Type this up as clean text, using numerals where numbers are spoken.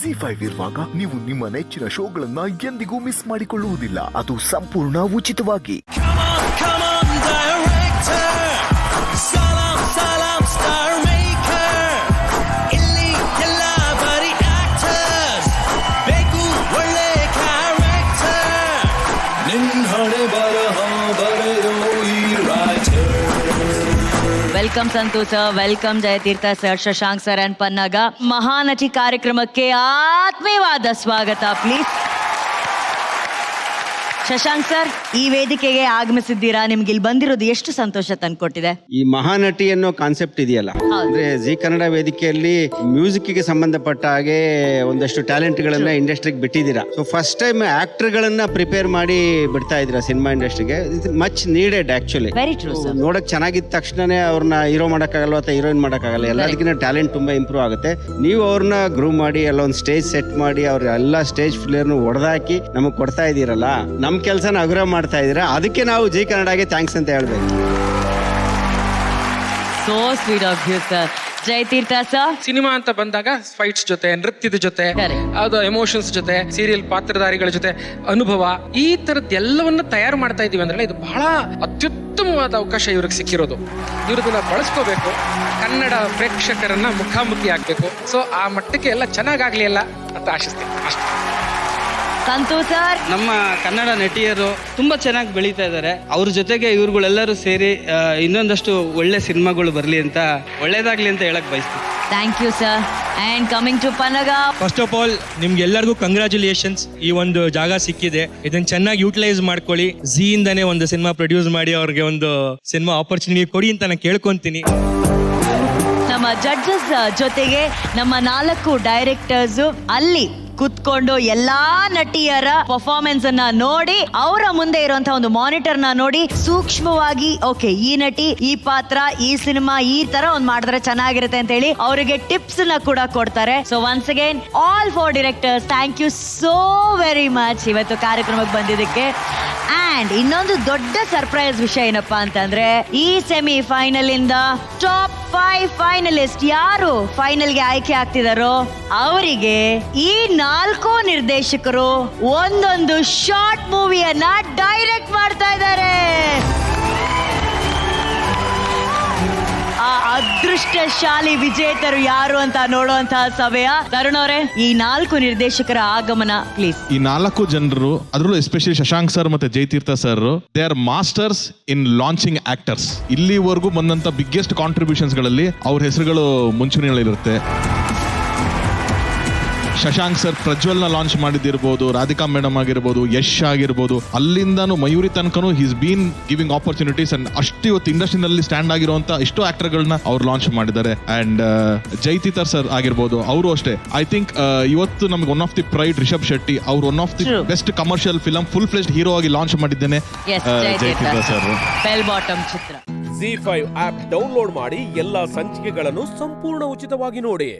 ZEE5 ಇರುವಾಗ ನೀವು ನಿಮ್ಮ ನೆಚ್ಚಿನ ಶೋಗಳನ್ನ ಎಂದಿಗೂ ಮಿಸ್ ಮಾಡಿಕೊಳ್ಳುವುದಿಲ್ಲ. ಅದು ಸಂಪೂರ್ಣ ಉಚಿತವಾಗಿ. Welcome Santhu sir, welcome Jayatheertha sir, Shashank sir and Pannaga. Mahanati ಕಾರ್ಯಕ್ರಮಕ್ಕೆ ಆತ್ಮೀಯವಾದ ಸ್ವಾಗತ ಪ್ಲೀಸ್. ಶಶಾಂಕ್ ಸರ್, ಈ ವೇದಿಕೆಗೆ ಆಗಮಿಸಿದ್ದೀರಾ, ನಿಮ್ಗೆ ಇಲ್ಲಿ ಬಂದಿರೋದು ಎಷ್ಟು ಸಂತೋಷ ತಂದ್ಕೊಟ್ಟಿದೆ? ಈ ಮಹಾನಟಿ ಅನ್ನೋ ಕಾನ್ಸೆಪ್ಟ್ ಇದೆಯಲ್ಲ, ಅಂದ್ರೆ ಜಿ ಕನ್ನಡ ವೇದಿಕೆಯಲ್ಲಿ ಮ್ಯೂಸಿಕ್ ಗೆ ಸಂಬಂಧಪಟ್ಟ ಹಾಗೆ ಒಂದಷ್ಟು ಟ್ಯಾಲೆಂಟ್ ಗಳನ್ನ ಇಂಡಸ್ಟ್ರಿಗೆ ಬಿಟ್ಟಿದ್ದೀರಾ. ಸೊ ಫಸ್ಟ್ ಟೈಮ್ ಆಕ್ಟರ್ ಗಳನ್ನ ಪ್ರಿಪೇರ್ ಮಾಡಿ ಬಿಡ್ತಾ ಇದ್ದೀರಾ ಸಿನಿಮಾ ಇಂಡಸ್ಟ್ರಿಗೆ. Much needed actually. Very true sir. ನೋಡಕ್ ಚೆನ್ನಾಗಿದ್ದ ತಕ್ಷಣನೇ ಅವ್ರನ್ನ ಹೀರೋ ಮಾಡಕ್ಕಾಗಲ್ಲ ಅಥವಾ ಹೀರೋಯಿನ್ ಮಾಡಕ್ಕಾಗಲ್ಲ. ಎಲ್ಲದಕ್ಕಿಂತ ಟ್ಯಾಲೆಂಟ್ ತುಂಬಾ ಇಂಪ್ರೂವ್ ಆಗುತ್ತೆ. ನೀವು ಅವ್ರನ್ನ ಗ್ರೂವ್ ಮಾಡಿ ಎಲ್ಲ ಒಂದು ಸ್ಟೇಜ್ ಸೆಟ್ ಮಾಡಿ ಅವ್ರ ಎಲ್ಲಾ ಸ್ಟೇಜ್ ಫ್ಲೇರ್ನು ಹೊಡೆದಾಕಿ ನಮಗ್ ಕೊಡ್ತಾ ಇದೀರಲ್ಲ, ನಮ್ ಕೆಲಸನ ಅಗ್ರ ಮಾಡ್ತಾ ಇದೀರಾ. ಅದಕ್ಕೆ ನಾವು ಜಿ ಕನ್ನಡಗೆ ಥ್ಯಾಂಕ್ಸ್ ಅಂತ ಹೇಳ್ಬೇಕು. So sweet of you sir. Jayatheertha sir, cinema ಅಂತ ಬಂದಾಗ ಫೈಟ್ಸ್ ಜೊತೆ, ನೃತ್ಯದ ಜೊತೆ, ಅದು ಎಮೋಷನ್ಸ್ ಜೊತೆ, ಸೀರಿಯಲ್ ಪಾತ್ರಧಾರಿಗಳ ಜೊತೆ ಅನುಭವ, ಈ ತರದ್ ಎಲ್ಲವನ್ನ ತಯಾರು ಮಾಡ್ತಾ ಇದೀವಿ ಅಂದ್ರೆ ಇದು ಬಹಳ ಅತ್ಯುತ್ತಮವಾದ ಅವಕಾಶ ಇವ್ರಿಗೆ ಸಿಕ್ಕಿರೋದು. ಇವ್ರದನ್ನ ಬಳಸ್ಕೋಬೇಕು, ಕನ್ನಡ ಪ್ರೇಕ್ಷಕರನ್ನ ಮುಖಾಮುಖಿ ಆಗ್ಬೇಕು. ಸೊ ಆ ಮಟ್ಟಕ್ಕೆ ಎಲ್ಲ ಚೆನ್ನಾಗಾಗ್ಲಿ ಅಲ್ಲ ಅಂತ ಆಶಿಸ್ತೀನಿ ಅಷ್ಟೇ. ಸಂತು ಸರ್, ನಮ್ಮ ಕನ್ನಡ ನಟಿಯರು ತುಂಬಾ ಚೆನ್ನಾಗಿ ಬೆಳೀತಾ ಇದ್ದಾರೆ. ಅವ್ರ ಜೊತೆಗೆ ಇವ್ರುಗಳೆಲ್ಲರೂ ಸೇರಿ ಇನ್ನೊಂದಷ್ಟು ಒಳ್ಳೆ ಸಿನಿಮಾಗಳು ಬರ್ಲಿ ಅಂತ, ಒಳ್ಳೇದಾಗ್ಲಿ ಅಂತ ಹೇಳಕ್ ಬಯಸ್ತೀನಿ. Thank you sir. And coming to Pannaga. First of all ನಿಮ್ಗೆ ಎಲ್ಲರಿಗೂ ಕಂಗ್ರಾಚುಲೇಷನ್ಸ್. ಈ ಒಂದು ಜಾಗ ಸಿಕ್ಕಿದೆ, ಇದನ್ನ ಚೆನ್ನಾಗಿ ಯೂಟಿಲೈಸ್ ಮಾಡ್ಕೊಳ್ಳಿ. ಝೀ ಇಂದಾನೆ ಒಂದು ಸಿನಿಮಾ ಪ್ರೊಡ್ಯೂಸ್ ಮಾಡಿ ಅವ್ರಿಗೆ ಒಂದು ಸಿನಿಮಾ ಆಪರ್ಚುನಿಟಿ ಕೊಡಿ ಅಂತ ನಾನು ಕೇಳ್ಕೊಂತೀನಿ. ನಮ್ಮ ಜಡ್ಜಸ್ ಜೊತೆಗೆ ನಮ್ಮ 4 ಡೈರೆಕ್ಟರ್ಸ್ ಅಲ್ಲಿ ಕುತ್ಕೊಂಡು ಎಲ್ಲಾ ನಟಿಯರ ಪರ್ಫಾರ್ಮೆನ್ಸ್ ಅನ್ನ ನೋಡಿ, ಅವರ ಮುಂದೆ ಇರುವಂತಹ ಒಂದು ಮಾನಿಟರ್ ನ ನೋಡಿ ಸೂಕ್ಷ್ಮವಾಗಿ ಓಕೆ ಈ ನಟಿ, ಈ ಪಾತ್ರ, ಈ ಸಿನಿಮಾ ಈ ತರ ಒಂದ್ ಮಾಡಿದ್ರೆ ಚೆನ್ನಾಗಿರುತ್ತೆ ಅಂತ ಹೇಳಿ ಅವರಿಗೆ ಟಿಪ್ಸ್ ನ ಕೂಡ ಕೊಡ್ತಾರೆ. So once again all 4 directors, thank you so very much ಇವತ್ತು ಕಾರ್ಯಕ್ರಮಕ್ಕೆ ಬಂದಿದ್ದಕ್ಕೆ. ಅಂಡ್ ಇನ್ನೊಂದು ದೊಡ್ಡ ಸರ್ಪ್ರೈಸ್ ವಿಷಯ ಏನಪ್ಪಾ ಅಂತಂದ್ರೆ, ಈ ಸೆಮಿ ಫೈನಲ್ ಇಂದ ಟಾಪ್ 5 ಫೈನಲಿಸ್ಟ್ ಯಾರು ಫೈನಲ್ಗೆ ಆಯ್ಕೆ ಆಗ್ತಿದಾರೋ ಅವರಿಗೆ ಈ 4 ನಿರ್ದೇಶಕರು ಒಂದೊಂದು ಶಾರ್ಟ್ ಮೂವಿಯನ್ನ ಡೈರೆಕ್ಟ್ ಮಾಡ್ತಾ ಇದ್ದಾರೆ. ಆ ಅದೃಷ್ಟಶಾಲಿ ವಿಜೇತರು ಯಾರು ಅಂತ ನೋಡುವಂತಹ ಸಮಯ. ತರುಣ್ ಅವರೇ, ಈ 4 ನಿರ್ದೇಶಕರ ಆಗಮನ ಪ್ಲೀಸ್. ಈ 4 ಜನರು, ಅದರಲ್ಲೂ ಎಸ್ಪೆಷಲಿ ಶಶಾಂಕ್ ಸರ್ ಮತ್ತೆ Jayatheertha sir, they are masters in launching actors. ಇಲ್ಲಿವರೆಗೂ ಬಂದಂತ ಬಿಗ್ಗೆಸ್ಟ್ ಕಾಂಟ್ರಿಬ್ಯೂಷನ್ಸ್ ಗಳಲ್ಲಿ ಅವ್ರ ಹೆಸರುಗಳು ಮುಂಚೂಣಿಯಲ್ಲಿರುತ್ತೆ. ಶಶಾಂಕ್ ಸರ್ ಪ್ರಜ್ವಲ್ನ ಲಾಂಚ್ ಮಾಡಿದಿರ್ಬೋದು, ರಾಧಿಕಾ ಮೇಡಮ್ ಆಗಿರ್ಬೋದು, ಯಶ್ ಆಗಿರ್ಬೋದು, ಅಲ್ಲಿಂದಾನು ಮಯೂರಿ ತನಕನು he's been giving opportunities. And ಅಷ್ಟು ಇವತ್ತು ಇಂಡಸ್ಟ್ರಿನಲ್ಲಿ ಸ್ಟ್ಯಾಂಡ್ ಆಗಿರುವಂತ ಎಷ್ಟೋ ಆಕ್ಟರ್ಗಳನ್ನ ಅವ್ರು ಲಾಂಚ್ ಮಾಡಿದ್ದಾರೆ. ಅಂಡ್ ಜಯತೀರ್ಥ ಸರ್ ಆಗಿರ್ಬೋದು, ಅವರು ಅಷ್ಟೇ. ಐ ಥಿಂಕ್ ಇವತ್ತು ನಮಗೆ one of the pride Rishab Shetty ಅವ್ರು one of the best commercial film full fledged hero ಆಗಿ ಲಾಂಚ್ ಮಾಡಿದ್ದೇನೆ ಜಯತೀರ್ಥ ಸರ್. ಬೆಲ್ ಬಾಟಮ್ ಚಿತ್ರ. ZEE5 ಆಪ್ ಡೌನ್ಲೋಡ್ ಮಾಡಿ ಎಲ್ಲಾ ಸಂಚಿಕೆಗಳನ್ನು ಸಂಪೂರ್ಣ ಉಚಿತವಾಗಿ ನೋಡಿ.